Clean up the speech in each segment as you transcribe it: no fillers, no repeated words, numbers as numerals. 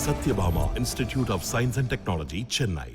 Satyabhama Institute of Science and Technology, Chennai.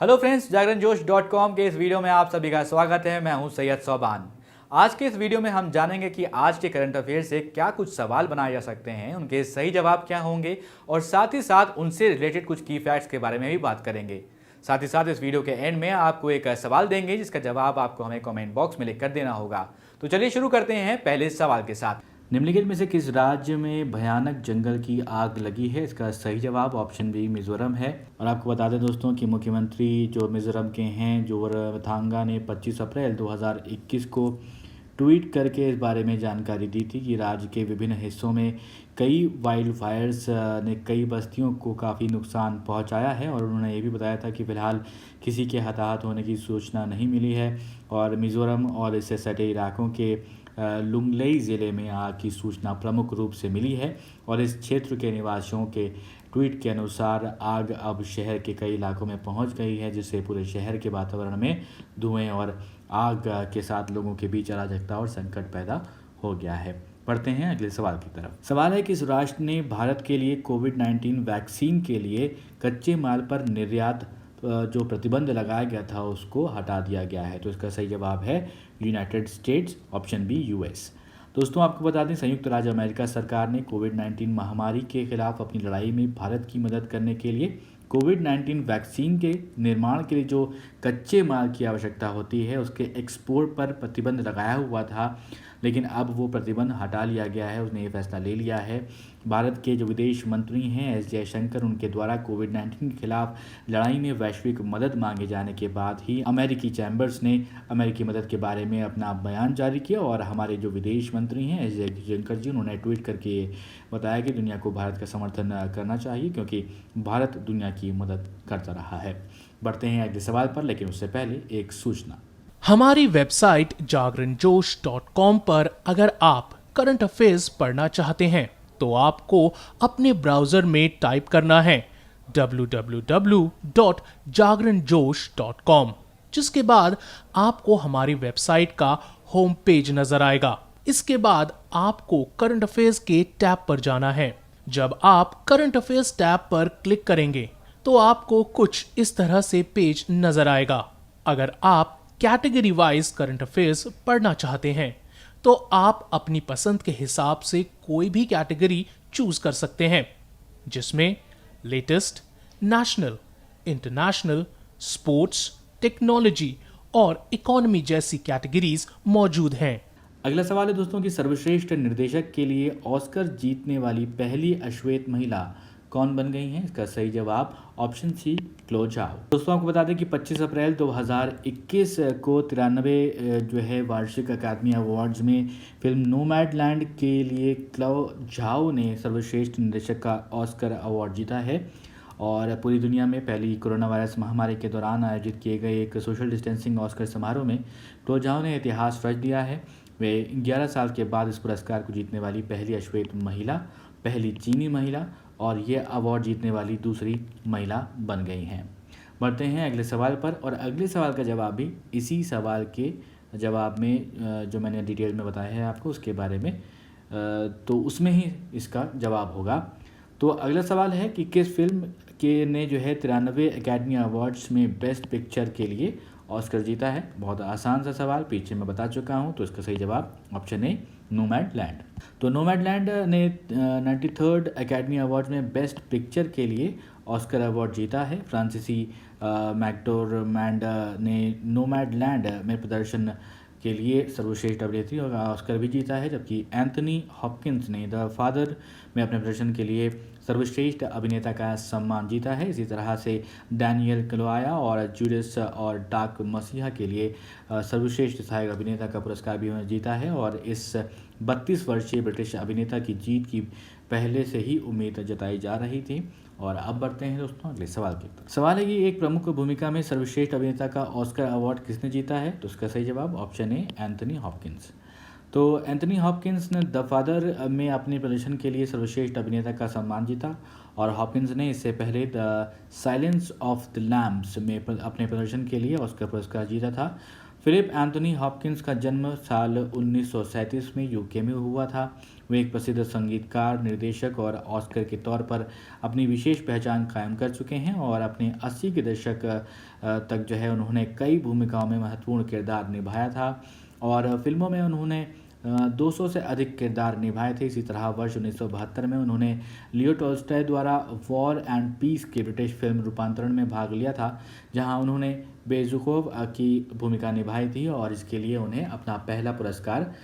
Hello friends, Jagran Josh dot com के इस video में आप सभी का स्वागत है। मैं हूं सैयद सोबान। आज के इस वीडियो में हम जानेंगे कि आज के करंट अफेयर से क्या कुछ सवाल बनाए जा सकते हैं, उनके सही जवाब क्या होंगे और साथ ही साथ उनसे रिलेटेड कुछ की फैक्ट्स के बारे में भी बात करेंगे। साथ ही साथ इस वीडियो के एंड में आपको एक सवाल देंगे जिसका जवाब आपको हमें कमेंट बॉक्स में लिखकर देना होगा। तो चलिए शुरू करते हैं पहले सवाल के साथ। निम्नलिखित में से किस राज्य में भयानक जंगल की आग लगी है? इसका सही जवाब ऑप्शन बी मिजोरम है। और आपको बता दें दोस्तों कि मुख्यमंत्री जो मिजोरम के हैं जोरमथांगा ने 25 अप्रैल 2021 को ट्वीट करके इस बारे में जानकारी दी थी कि राज्य के विभिन्न हिस्सों में कई वाइल्ड फायर्स ने कई बस्तियों को काफ़ी नुकसान पहुंचाया है। और उन्होंने ये भी बताया था कि फ़िलहाल किसी के हताहत होने की सूचना नहीं मिली है। और मिज़ोरम और इससे सटे इलाकों के लुंगलेई ज़िले में आग की सूचना प्रमुख रूप से मिली है। और इस क्षेत्र के निवासियों के ट्वीट के अनुसार आग अब शहर के कई इलाकों में पहुंच गई है, जिससे पूरे शहर के वातावरण में धुएं और आग के साथ लोगों के बीच अराजकता और संकट पैदा हो गया है। पढ़ते हैं अगले सवाल की तरफ। सवाल है कि इस राष्ट्र ने भारत के लिए कोविड-19 वैक्सीन के लिए कच्चे माल पर निर्यात जो प्रतिबंध लगाया गया था उसको हटा दिया गया है। तो इसका सही जवाब है United States, option B US. दोस्तों आपको बता दें संयुक्त राज्य अमेरिका सरकार ने कोविड-19 महामारी के खिलाफ अपनी लड़ाई में भारत की मदद करने के लिए कोविड-19 वैक्सीन के निर्माण के लिए जो कच्चे माल की आवश्यकता होती है उसके एक्सपोर्ट पर प्रतिबंध लगाया हुआ था, लेकिन अब वो प्रतिबंध हटा लिया गया है। उसने ये फैसला ले लिया है। भारत के जो विदेश मंत्री हैं एस जयशंकर, उनके द्वारा कोविड-19 के खिलाफ लड़ाई में वैश्विक मदद मांगे जाने के बाद ही अमेरिकी चैम्बर्स ने अमेरिकी मदद के बारे में अपना बयान जारी किया। और हमारे जो विदेश मंत्री हैं एस जयशंकर जी, उन्होंने ट्वीट करके बताया कि दुनिया को भारत का समर्थन करना चाहिए क्योंकि भारत दुनिया की मदद करता रहा है। बढ़ते हैं अगले सवाल पर, लेकिन उससे पहले एक सूचना। हमारी वेबसाइट जागरणजोश.com पर अगर आप करंट अफेयर्स पढ़ना चाहते हैं तो आपको अपने ब्राउजर में टाइप करना है www.jagranjosh.com, जिसके बाद आपको हमारी वेबसाइट का होम पेज नजर आएगा। इसके बाद आपको करंट अफेयर्स के टैब पर जाना है। जब आप करंट अफेयर्स टैब पर क्लिक करेंगे तो आपको कुछ इस तरह से पेज नजर आएगा। अगर आप कैटेगरी वाइज करंट अफेयर्स पढ़ना चाहते हैं तो आप अपनी पसंद के हिसाब से कोई भी कैटेगरी चूज कर सकते हैं, जिसमें latest, national, international, sports, technology और इकोनॉमी जैसी कैटेगरीज मौजूद हैं। अगला सवाल है दोस्तों कि सर्वश्रेष्ठ निर्देशक के लिए ऑस्कर जीतने वाली पहली अश्वेत महिला कौन बन गई हैं? इसका सही जवाब ऑप्शन सी क्लो झाओ। दोस्तों आपको बता दें कि 25 अप्रैल 2021 को 93 जो है वार्षिक अकादमी अवार्ड्स में फिल्म नोमैडलैंड के लिए क्लो झाओ ने सर्वश्रेष्ठ निर्देशक का ऑस्कर अवार्ड जीता है। और पूरी दुनिया में पहली कोरोना वायरस महामारी के दौरान आयोजित किए गए एक सोशल डिस्टेंसिंग ऑस्कर समारोह में क्लो झाओ ने इतिहास रच दिया है। वे 11 साल के बाद इस पुरस्कार को जीतने वाली पहली अश्वेत महिला, पहली चीनी महिला और ये अवार्ड जीतने वाली दूसरी महिला बन गई हैं। बढ़ते हैं अगले सवाल पर, और अगले सवाल का जवाब भी इसी सवाल के जवाब में जो मैंने डिटेल में बताया है आपको उसके बारे में, तो उसमें ही इसका जवाब होगा। तो अगला सवाल है कि किस फिल्म के ने जो है 93 अकेडमी अवार्ड्स में बेस्ट पिक्चर के लिए ऑस्कर जीता है? बहुत आसान सा सवाल, पीछे मैं बता चुका हूँ। तो इसका सही जवाब ऑप्शन ए नोमैडलैंड। तो नोमैडलैंड ने 93rd अकेडमी अवार्ड में बेस्ट पिक्चर के लिए ऑस्कर अवार्ड जीता है। फ्रांसीसी मैक्डोरमैंड ने नोमैडलैंड में प्रदर्शन के लिए सर्वश्रेष्ठ अभिनेत्री और ऑस्कर भी जीता है, जबकि एंथनी हॉपकिंस ने द फादर में अपने प्रदर्शन के लिए सर्वश्रेष्ठ अभिनेता का सम्मान जीता है। इसी तरह से डैनियल कलुआया और जूडस और डार्क मसीहा के लिए सर्वश्रेष्ठ सहायक अभिनेता का पुरस्कार भी उन्होंने जीता है। और इस 32 वर्षीय ब्रिटिश अभिनेता की जीत की पहले से ही उम्मीद जताई जा रही थी। और अब बढ़ते हैं दोस्तों अगले सवाल की तरफ। सवाल है कि एक प्रमुख भूमिका में सर्वश्रेष्ठ अभिनेता का ऑस्कर अवार्ड किसने जीता है? तो उसका सही जवाब ऑप्शन ए एंथनी हॉपकिंस। तो एंथनी हॉपकिंस ने द फादर में अपने प्रदर्शन के लिए सर्वश्रेष्ठ अभिनेता का सम्मान जीता और हॉपकिंस ने इससे पहले The Silence of the Lambs में अपने प्रदर्शन के लिए ऑस्कर पुरस्कार जीता था। फिलिप एंथनी हॉपकिंस का जन्म साल 1937 में यूके में हुआ था। वे एक प्रसिद्ध संगीतकार, निर्देशक और ऑस्कर के तौर पर अपनी विशेष पहचान कायम कर चुके हैं और अपने 80 के दशक तक जो है उन्होंने कई भूमिकाओं में महत्वपूर्ण किरदार निभाया था और फिल्मों में उन्होंने 200 से अधिक किरदार निभाए थे। इसी तरह वर्ष 1972 में उन्होंने लियो टॉल्स्टॉय द्वारा वॉर एंड पीस के ब्रिटिश फिल्म रूपांतरण में भाग लिया था, जहां उन्होंने बेजुखोव की भूमिका निभाई थी और इसके लिए उन्हें अपना पहला पुरस्कार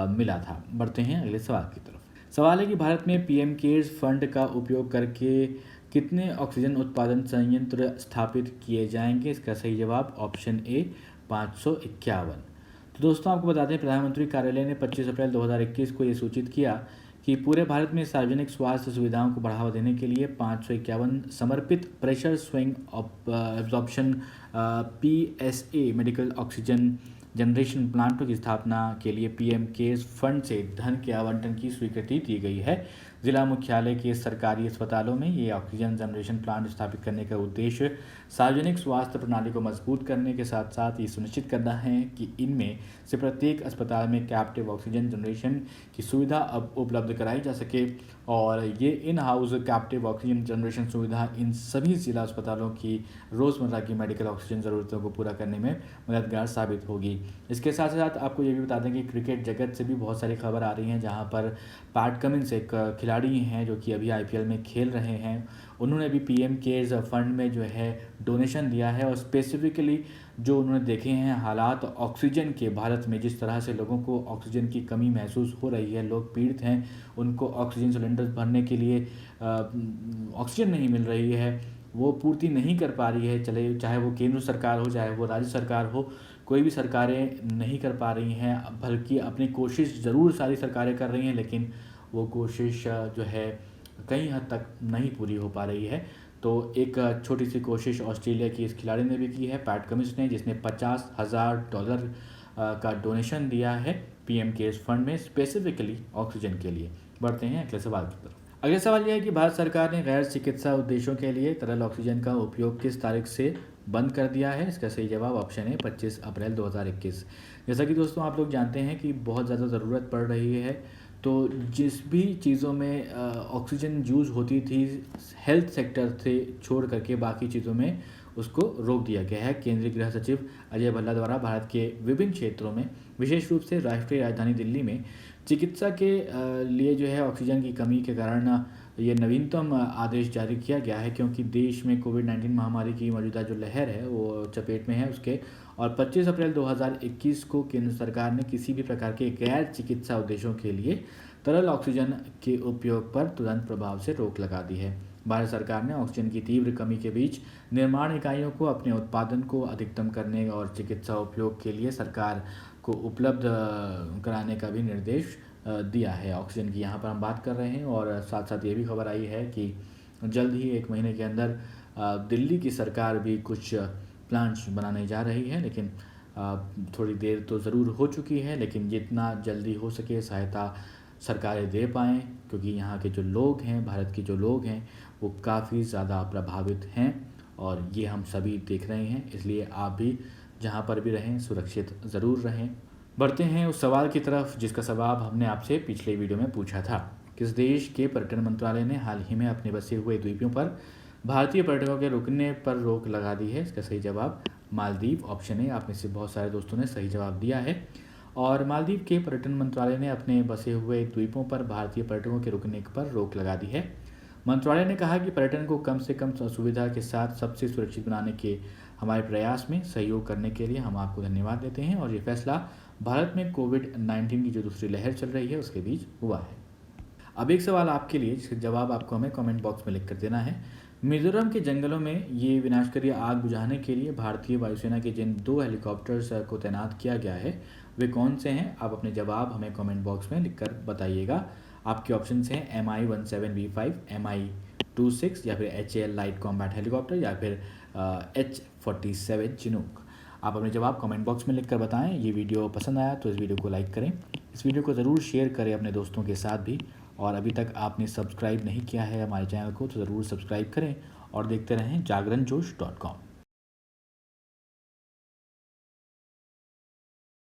मिला था। बढ़ते हैं अगले सवाल की तरफ। सवाल है कि भारत में पीएम केयर्स फंड का उपयोग करके कितने ऑक्सीजन उत्पादन संयंत्र स्थापित किए जाएंगे? इसका सही जवाब ऑप्शन ए 551। तो दोस्तों आपको बता दें, प्रधानमंत्री कार्यालय ने 25 अप्रैल 2021 को ये सूचित किया कि पूरे भारत में सार्वजनिक स्वास्थ्य सुविधाओं को बढ़ावा देने के लिए 551 समर्पित pressure swing absorption PSA medical oxygen generation प्लांटों की स्थापना के लिए पीएम केयर्स फंड से धन के आवंटन की स्वीकृति दी गई है। जिला मुख्यालय के सरकारी अस्पतालों में ये ऑक्सीजन जनरेशन प्लांट स्थापित करने का उद्देश्य सार्वजनिक स्वास्थ्य प्रणाली को मजबूत करने के साथ साथ ये सुनिश्चित करना है कि इनमें से प्रत्येक अस्पताल में कैप्टिव ऑक्सीजन जनरेशन की सुविधा अब उपलब्ध कराई जा सके और ये in house captive oxygen generation सुविधा इन सभी जिला अस्पतालों की रोज़मर्रा की मेडिकल ऑक्सीजन ज़रूरतों को पूरा करने में मददगार साबित होगी। इसके साथ साथ आपको ये भी बता दें कि क्रिकेट जगत से भी बहुत सारी खबर आ रही हैं, जहां पर पैट कमिंस एक खिलाड़ी हैं जो कि अभी IPL में खेल रहे हैं। उन्होंने भी पीएम केयर्स फंड में जो है डोनेशन दिया है और स्पेसिफिकली जो उन्होंने देखे हैं हालात ऑक्सीजन के भारत में, जिस तरह से लोगों को ऑक्सीजन की कमी महसूस हो रही है, लोग पीड़ित हैं, उनको ऑक्सीजन सिलेंडर भरने के लिए ऑक्सीजन नहीं मिल रही है, वो पूर्ति नहीं कर पा रही है, चाहे वो केंद्र सरकार हो चाहे वो राज्य सरकार हो, कोई भी सरकारें नहीं कर पा रही हैं, बल्कि अपनी कोशिश ज़रूर सारी सरकारें कर रही हैं, लेकिन वो कोशिश जो है कई हद तक नहीं पूरी हो पा रही है। तो एक छोटी सी कोशिश ऑस्ट्रेलिया की इस खिलाड़ी ने भी की है, पैट कमिंस ने, जिसने $50,000 का डोनेशन दिया है पीएम केयर्स फंड में स्पेसिफिकली ऑक्सीजन के लिए। बढ़ते हैं अगले सवाल की तरफ। अगला सवाल यह है कि भारत सरकार ने गैर चिकित्सा उद्देश्यों के लिए तरल ऑक्सीजन का उपयोग किस तारीख से बंद कर दिया है? इसका सही जवाब ऑप्शन है 25 अप्रैल 2021। जैसा कि दोस्तों आप लोग जानते हैं कि बहुत ज़्यादा ज़रूरत पड़ रही है, तो जिस भी चीज़ों में ऑक्सीजन यूज़ होती थी हेल्थ सेक्टर से छोड़ करके बाकी चीज़ों में उसको रोक दिया गया है। केंद्रीय गृह सचिव अजय भल्ला द्वारा भारत के विभिन्न क्षेत्रों में, विशेष रूप से राष्ट्रीय राजधानी दिल्ली में चिकित्सा के लिए जो है ऑक्सीजन की कमी के कारण ये नवीनतम आदेश जारी किया गया है, क्योंकि देश में कोविड-19 महामारी की मौजूदा जो लहर है वो चपेट में है उसके, और 25 अप्रैल 2021 को केंद्र सरकार ने किसी भी प्रकार के गैर चिकित्सा उद्देश्यों के लिए तरल ऑक्सीजन के उपयोग पर तुरंत प्रभाव से रोक लगा दी है। भारत सरकार ने ऑक्सीजन की तीव्र कमी के बीच निर्माण इकाइयों को अपने उत्पादन को अधिकतम करने और चिकित्सा उपयोग के लिए सरकार को उपलब्ध कराने का भी निर्देश दिया है। ऑक्सीजन की यहाँ पर हम बात कर रहे हैं और साथ साथ ये भी खबर आई है कि जल्द ही 1 महीने के अंदर दिल्ली की सरकार भी कुछ प्लांट्स बनाने जा रही है, लेकिन थोड़ी देर तो ज़रूर हो चुकी है, लेकिन जितना जल्दी हो सके सहायता सरकारें दे पाएँ, क्योंकि यहाँ के जो लोग हैं, भारत के जो लोग हैं, वो काफ़ी ज़्यादा प्रभावित हैं और ये हम सभी देख रहे हैं। इसलिए आप भी जहाँ पर भी रहें सुरक्षित ज़रूर रहें। बढ़ते हैं उस सवाल की तरफ जिसका जवाब हमने आपसे पिछले वीडियो में पूछा था। किस देश के पर्यटन मंत्रालय ने हाल ही में अपने बसे हुए द्वीपों पर भारतीय पर्यटकों के रुकने पर रोक लगा दी है? इसका सही जवाब मालदीव ऑप्शन है। आप में से बहुत सारे दोस्तों ने सही जवाब दिया है। और मालदीव के पर्यटन मंत्रालय ने अपने बसे हुए द्वीपों पर भारतीय पर्यटकों के रुकने पर रोक लगा दी है। मंत्रालय ने कहा कि पर्यटन को कम से कम सुविधा के साथ सबसे सुरक्षित बनाने के हमारे प्रयास में सहयोग करने के लिए हम आपको धन्यवाद देते हैं, और ये फैसला भारत में कोविड-19 की जो दूसरी लहर चल रही है उसके बीच हुआ है। अब एक सवाल आपके लिए जिसका जवाब आपको हमें कमेंट बॉक्स में लिख कर देना है। मिजोरम के जंगलों में ये विनाशकारी आग बुझाने के लिए भारतीय वायुसेना के जिन 2 हेलीकॉप्टर्स को तैनात किया गया है वे कौन से हैं? आप अपने जवाब हमें कमेंट बॉक्स में लिखकर बताइएगा। आपके ऑप्शंस हैं Mi-17V5, Mi-26 या फिर HAL लाइट कॉम्बैट हेलीकॉप्टर या फिर H-47 चिनूक। आप अपने जवाब कमेंट बॉक्स में लिखकर बताएं। ये वीडियो पसंद आया तो इस वीडियो को लाइक करें, इस वीडियो को ज़रूर शेयर करें अपने दोस्तों के साथ भी। और अभी तक आपने सब्सक्राइब नहीं किया है हमारे चैनल को तो ज़रूर सब्सक्राइब करें और देखते रहें जागरणजोश.com।